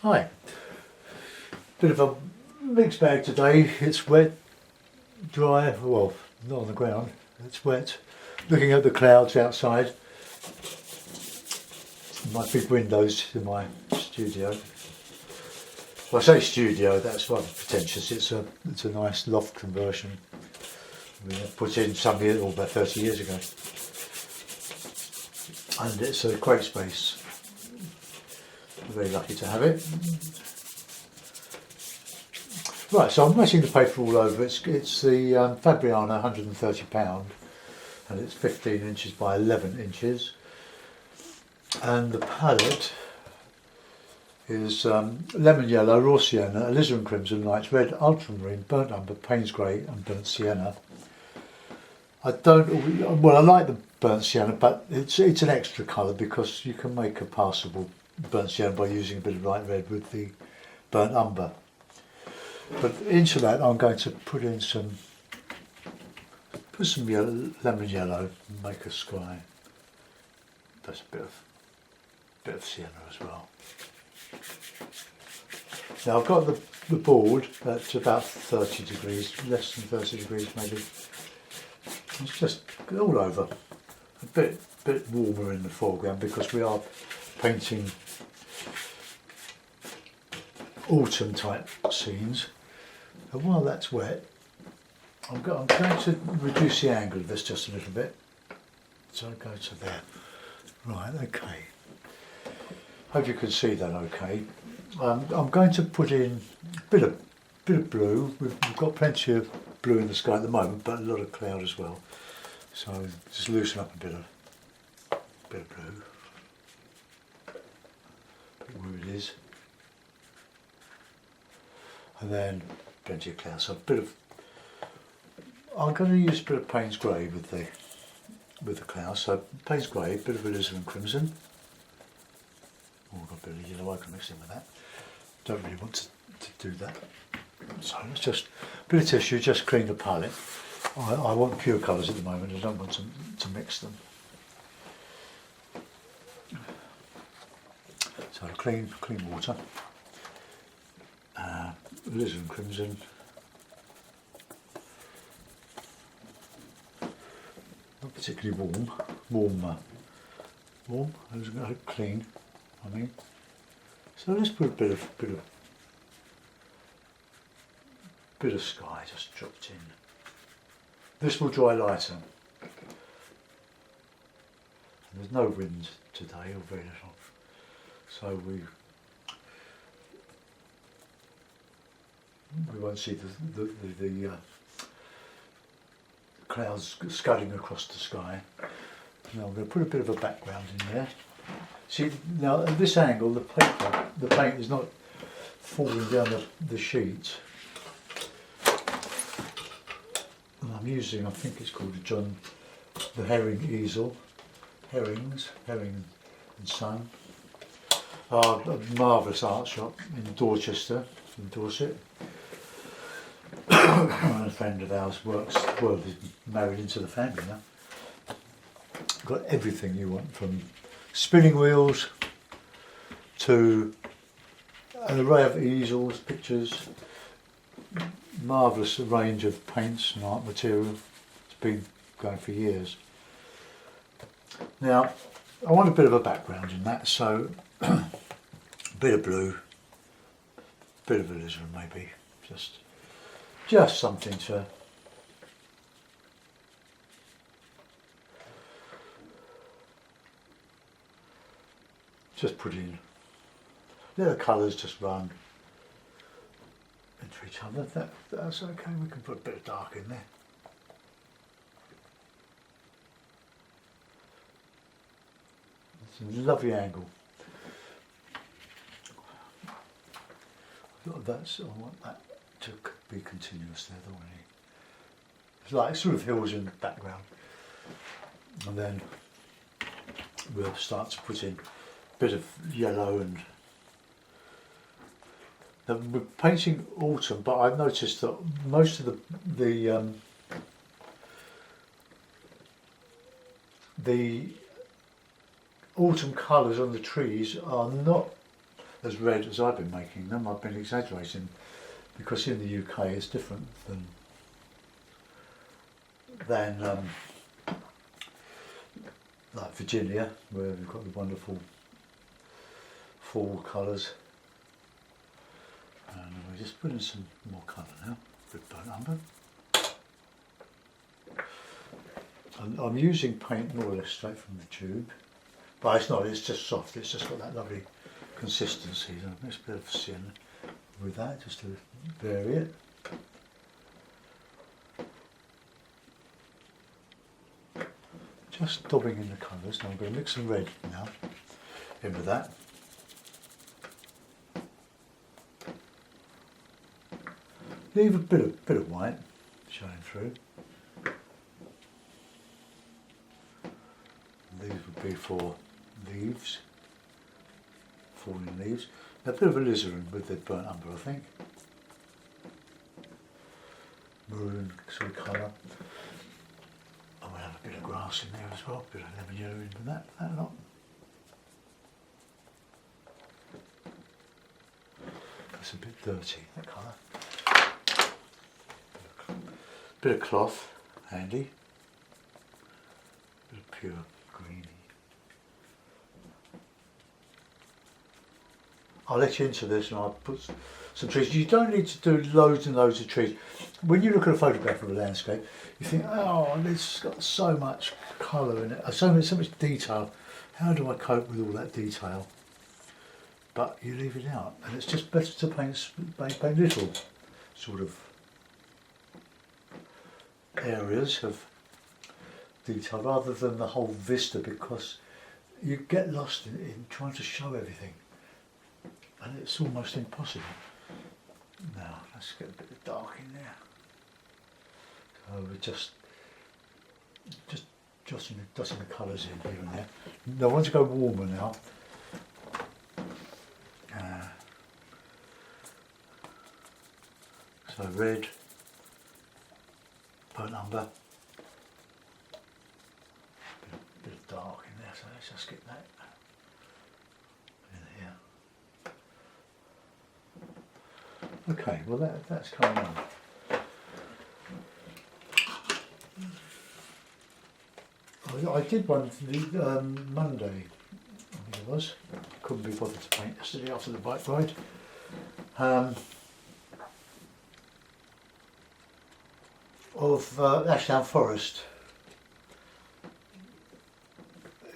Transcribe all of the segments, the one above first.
Hi. Bit of a mixed bag today. It's wet, dry, well, not on the ground, it's wet. Looking at the clouds outside, my big windows in my studio. Well, I say studio, that's rather pretentious. It's a nice loft conversion. We put in some years, about 30 years ago. And it's a great space. I'm very lucky to have it. Right, so I'm wetting the paper all over. It's the Fabriana £130 and it's 15 inches by 11 inches. And the palette is lemon yellow, raw sienna, alizarin crimson, light red, ultramarine, burnt umber, Payne's grey and burnt sienna. I like the burnt sienna, but it's an extra colour because you can make a passable burnt sienna by using a bit of light red with the burnt umber. But into that I'm going to put some lemon yellow and make a sky. That's a bit of sienna as well. Now I've got the board at about 30 degrees, less than 30 degrees maybe. It's just all over. A bit warmer in the foreground because we are painting autumn type scenes. And while that's wet, I'm going to reduce the angle of this just a little bit. So I'll go to there. Right, okay. Hope you can see that okay. I'm going to put in a bit of blue. We've got plenty of blue in the sky at the moment, but a lot of cloud as well. So just loosen up a bit of blue. Where it is. And then plenty of cloud. So I'm going to use a bit of Payne's grey with the cloud. So Payne's grey, a bit of alizarin crimson. Oh, I've got a bit of yellow ochre mixed in with that. Don't really want to do that. So let's just a bit of tissue, just clean the palette. I want pure colours at the moment. I don't want to mix them. So clean water. Alizarin crimson. Not particularly warm. Clean. I mean. So let's put a bit of sky just dropped in. This will dry lighter. And there's no wind today, or very little. So we won't see the clouds scudding across the sky. Now I'm going to put a bit of a background in there. See, now at this angle the paint is not falling down the sheet. And I'm using, I think it's called the herring easel. Herring and Son. A marvellous art shop in Dorchester, in Dorset. A friend of ours is married into the family now. Got everything you want, from spinning wheels to an array of easels, pictures, marvellous range of paints and art material. It's been going for years. Now, I want a bit of a background in that, so a bit of blue, a bit of alizarin maybe, just something to just put in. Let the colours just run into each other. That's okay. We can put a bit of dark in there. It's a lovely angle. I want that to be continuous there, don't we? It's like sort of hills in the background, and then we'll start to put in a bit of yellow and. Now, we're painting autumn, but I've noticed that most of the autumn colours on the trees are not as red as I've been making them. I've been exaggerating because in the UK it's different than like Virginia, where we've got the wonderful fall colours. And we're just putting some more colour now with burnt umber. I'm using paint more or less straight from the tube, but it's not, it's just soft, it's just got that lovely consistency. So a bit of sin with that just to vary it. Just daubing in the colours. Now I'm going to mix some red now in with that. Leave a bit of white showing through. These would be for leaves, falling leaves. A bit of alizarin with the burnt umber, I think. Maroon sort of colour. I might have a bit of grass in there as well, a bit of lemon yellow in with that lot. That's a bit dirty, that colour. Bit of cloth, handy. Bit of pure greeny. I'll let you into this and I'll put some trees. You don't need to do loads and loads of trees. When you look at a photograph of a landscape, you think, oh, it's got so much colour in it, so much detail. How do I cope with all that detail? But you leave it out, and it's just better to paint little sort of areas of detail rather than the whole vista, because you get lost in trying to show everything and it's almost impossible. Now let's get a bit of dark in there. So we're just dotting the colours in here and there. Now I want to go warmer now. So red, burnt umber, bit of dark in there, so let's just get that in here. Okay, well that's coming on. I did one Monday, I think it was. Couldn't be bothered to paint yesterday after the bike ride. Of Ashdown Forest.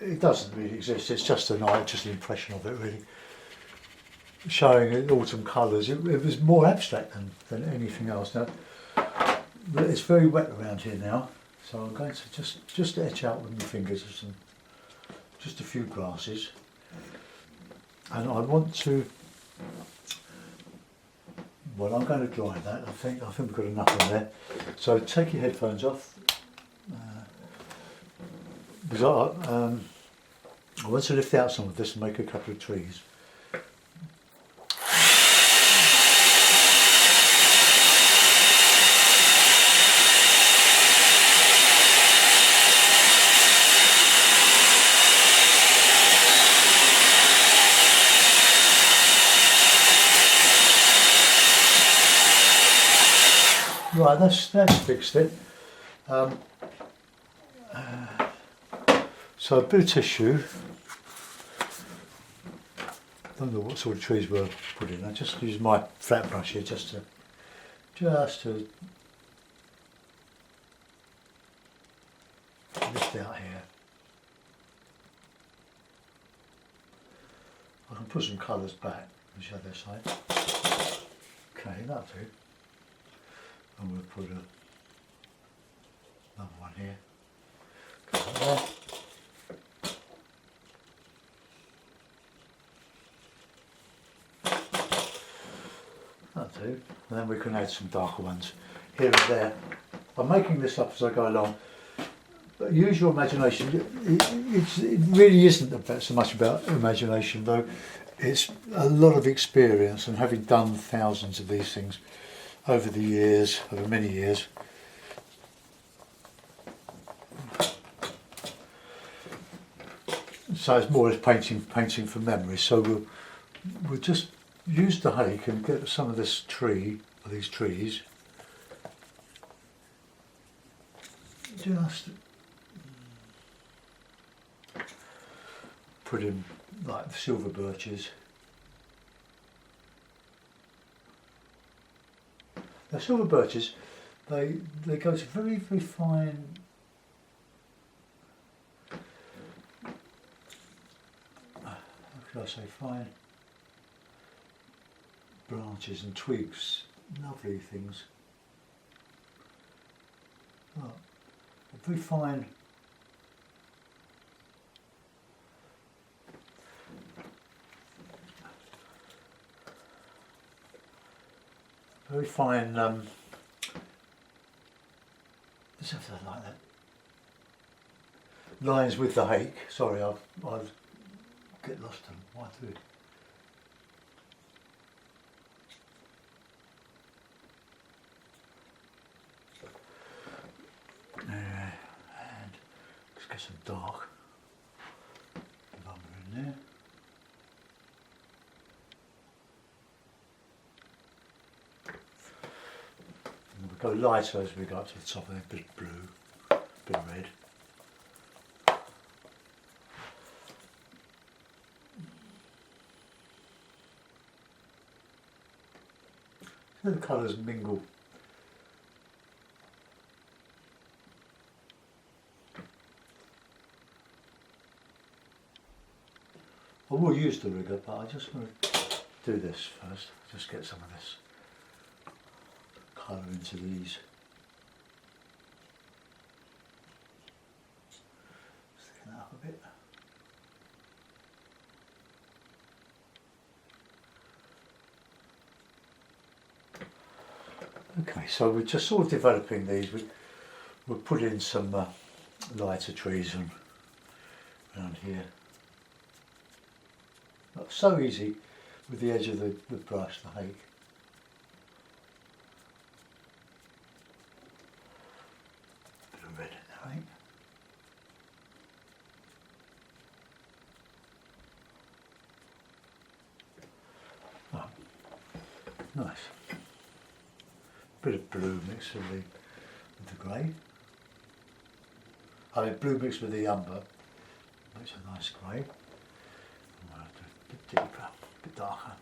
It doesn't really exist, it's just an impression of it really. Showing autumn colours, it was more abstract than anything else. Now, it's very wet around here now, so I'm going to just etch out with my fingers just a few grasses. And I want to, well, I'm going to dry that. I think we've got enough in there. So take your headphones off, because I want to lift out some of this and make a couple of trees. Right, that's fixed it. So a bit of tissue. I don't know what sort of trees we're putting. I just use my flat brush here just to lift out here. I can put some colours back on the other side. Okay, that'll do. And we'll put another one here. Go there. That'll do. And then we can add some darker ones here and there. I'm making this up as I go along. But use your imagination. It really isn't so much about imagination, though. It's a lot of experience, and having done thousands of these things over the years, over many years. So it's more as painting from memory. So we'll just use the hake and get some of this tree, or these trees, just put in like the silver birches. The silver birches, they go to very, very fine, how could I say, fine branches and twigs, lovely things. Oh, very fine. Very fine, let's have that like that. Lines with the hake. Sorry, I'll get lost in what I do. And let's get some dark lumber in there. Go lighter as we go up to the top, and a bit of blue, a bit of red. So the colours mingle. I will use the rigger, but I just want to do this first. Just get some of this colour into these. Sticking that up a bit. Okay, so we're just sort of developing these. We'll put in some lighter trees around here. Not so easy with the edge of the brush, the hake. Red in there, I think. Oh, nice. Bit of blue mixed with the grey. I mean, blue mixed with the umber makes a nice grey. I'm going to do a bit deeper, a bit darker.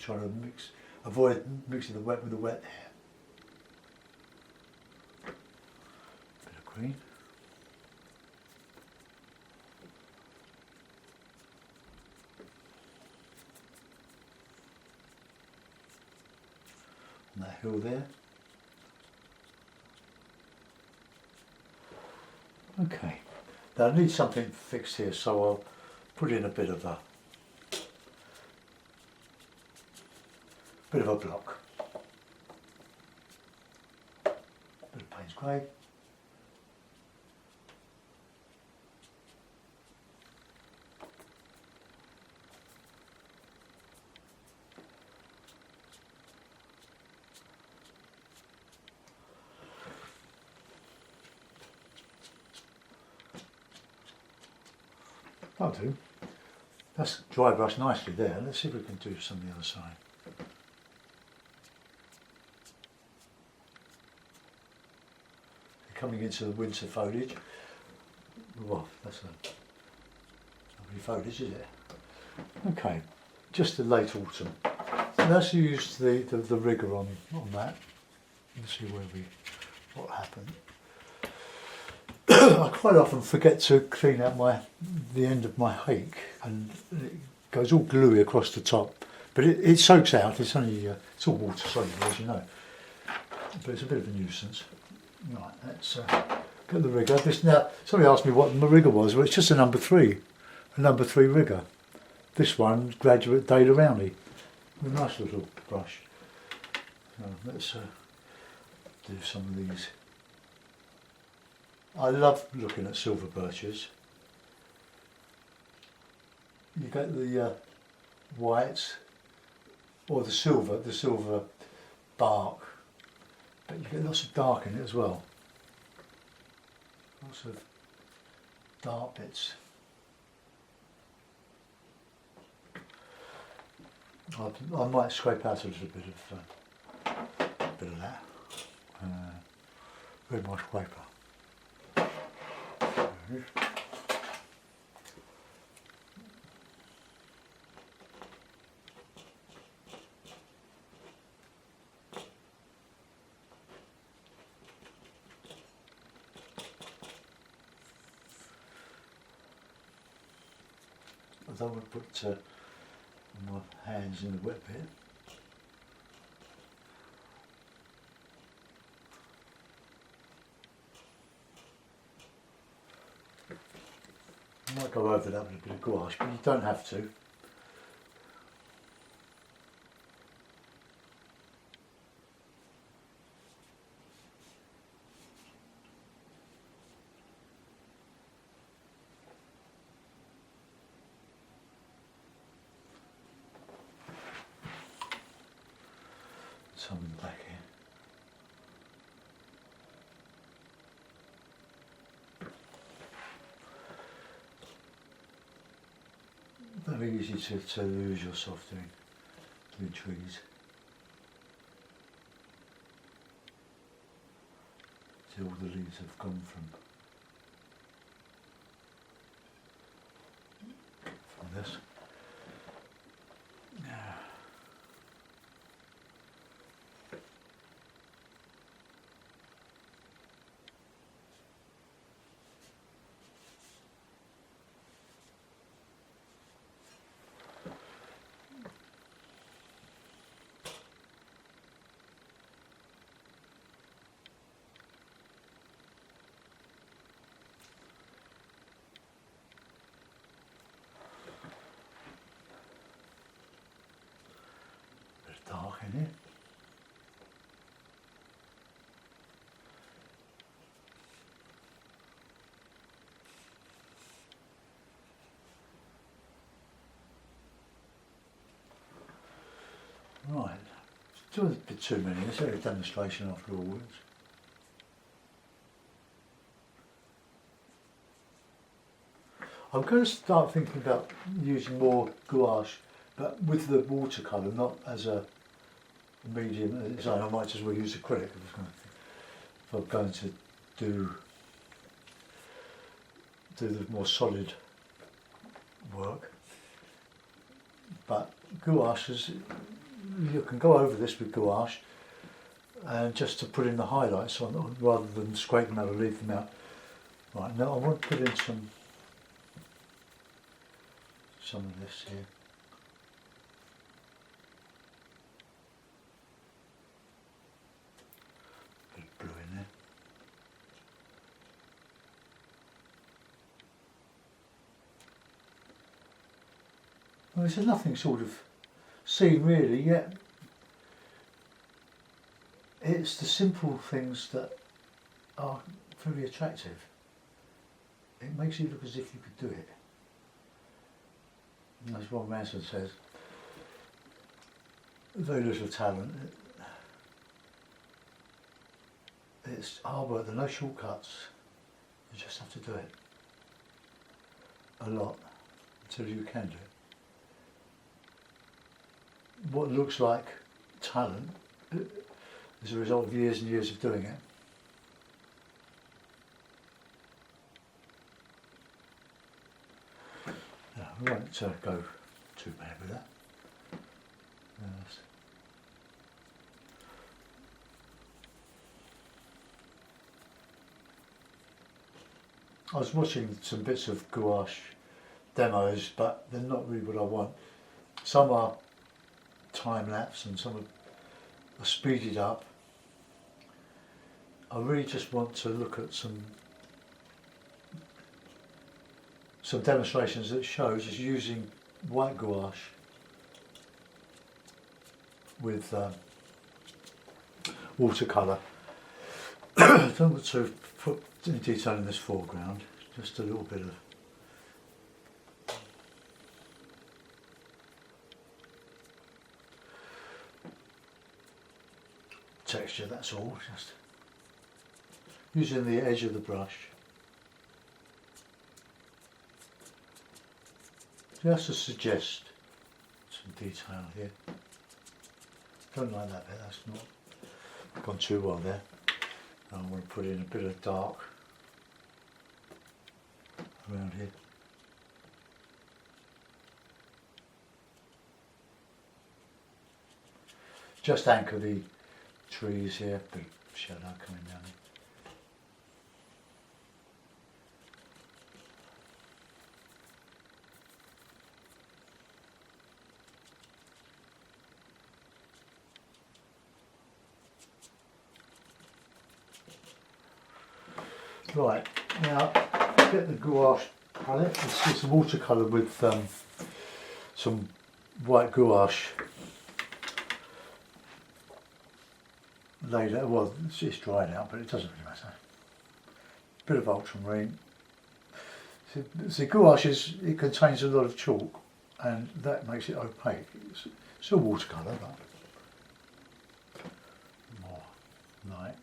Trying to avoid mixing the wet with the wet there. Bit of green. On that hill there. Okay. Now I need something fixed here, so I'll put in a bit of a block. Bit of Payne's grey. That'll do. That's dry brush nicely there. Let's see if we can do some on the other side. Coming into the winter foliage. Well, that's a lovely foliage, is it? Okay, just the late autumn. So let's use the rigger on that and see what happened. I quite often forget to clean out the end of my hake, and it goes all gluey across the top. But it soaks out. It's only it's all water soluble, as you know. But it's a bit of a nuisance. Right, let's get the rigger. Now, somebody asked me what the rigger was. Well, it's just a number 3 rigger. This one, Graduate Daler Rowney, with a nice little brush. So let's do some of these. I love looking at silver birches. You get the white or the silver bark, but you get lots of dark in it as well. Lots of dark bits. I might scrape out a little bit of that with my scraper. I don't want to put my hands in the wet bit. I might go over that with a bit of gouache, but you don't have to. Some in the back here. Very easy to lose yourself doing trees. Till all the leaves have gone from this. Dark in it. Right, it's a bit too many. It's only a demonstration after all. I'm going to start thinking about using more gouache, but with the watercolour, not as a medium as its own. I might just well use acrylic if I'm going to do the more solid work. But gouache is, you can go over this with gouache and just to put in the highlights on rather than scrape them out or leave them out. Right, now I want to put in some of this here. Bit of blue in there. Well, there's nothing sort of seen really yet. It's the simple things that are very attractive. It makes you look as if you could do it. And as Ron Manson says, very little talent. It's hard work, there are no shortcuts. You just have to do it a lot until you can do it. What looks like talent is a result of years and years of doing it. No, we won't go too bad with that. Yes. I was watching some bits of gouache demos, but they're not really what I want. Some are time-lapse and some are speeded up. I really just want to look at some demonstrations that shows us using white gouache with watercolour. I don't want to put any detail in this foreground, just a little bit of texture, that's all. Just using the edge of the brush. Just to suggest some detail here. Don't like that bit, that's not gone too well there. I want to put in a bit of dark around here. Just anchor the trees here, bit of shadow coming down here. Right, now get the gouache palette. It's watercolour with some white gouache laid out. Well, it's dried out, but it doesn't really matter. Bit of ultramarine. See, gouache it contains a lot of chalk, and that makes it opaque. It's still watercolour, but more light.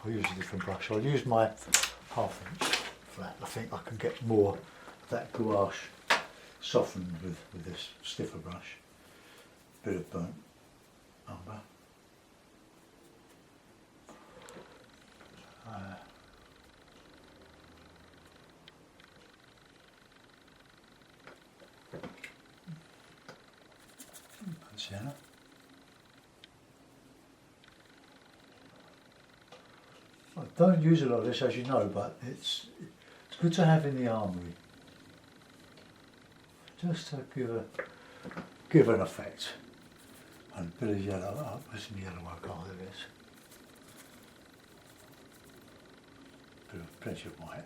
I'll use a different brush. I'll use my 1/2 inch flat. I think I can get more of that gouache softened with this stiffer brush. Bit of burnt umber. Sienna. I don't use a lot of this, as you know, but it's good to have in the armoury, just to give an effect. And a bit of yellow. Oh, where's some yellow work? Oh, there it is. Plenty of white.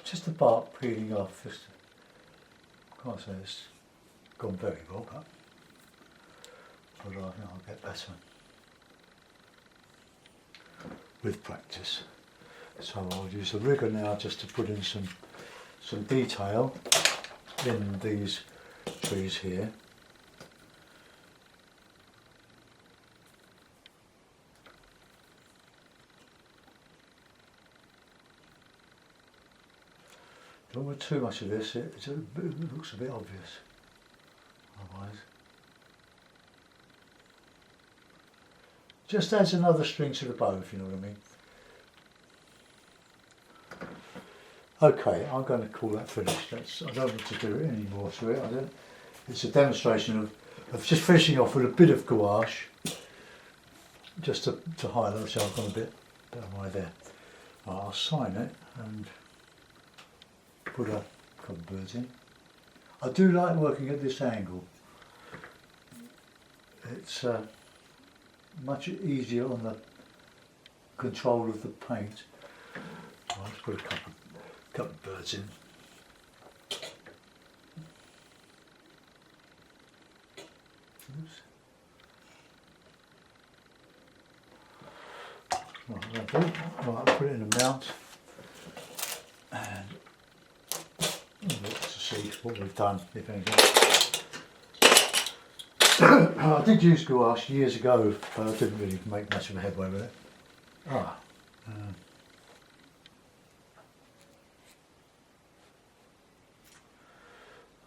Just the bark peeling off. Just, can't say it's gone very well, but I'll get better with practice. So I'll use the rigger now just to put in some detail in these trees here. Don't want too much of this, it looks a bit obvious otherwise. Just adds another string to the bow, if you know what I mean. Okay, I'm going to call that finished. I don't want to do any more to it. It's a demonstration of just finishing off with a bit of gouache, just to highlight. So I've got a bit of white there. I'll sign it and put a couple of birds in. I do like working at this angle. It's much easier on the control of the paint. I'll just put a couple of birds in. Oops. Right, that'll do. Right, I'll put it in a mount and look to see what we've done, if anything. I did use gouache years ago, but I didn't really make much of a headway with it.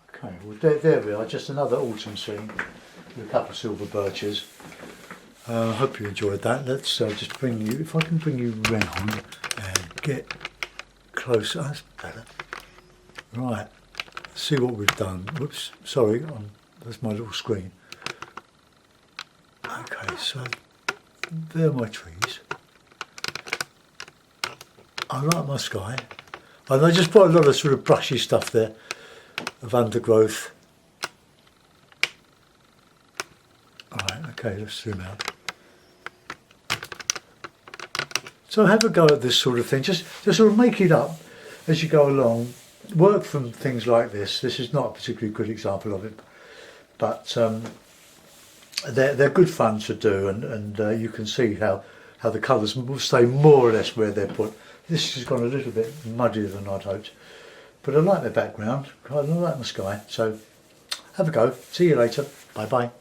Okay, well there we are, just another autumn scene with a couple of silver birches. I hope you enjoyed that. Let's just bring you, if I can bring you round and get closer, that's better. Right, see what we've done. Whoops, sorry, that's my little screen. Okay, so there are my trees. I like my sky. And I just put a lot of sort of brushy stuff there, of undergrowth. Okay, let's zoom out. So have a go at this sort of thing. Just sort of make it up as you go along. Work from things like this. This is not a particularly good example of it, but they're good fun to do, and you can see how the colours will stay more or less where they're put. This has gone a little bit muddier than I'd hoped, but I like the background. I like the sky. So have a go. See you later. Bye bye.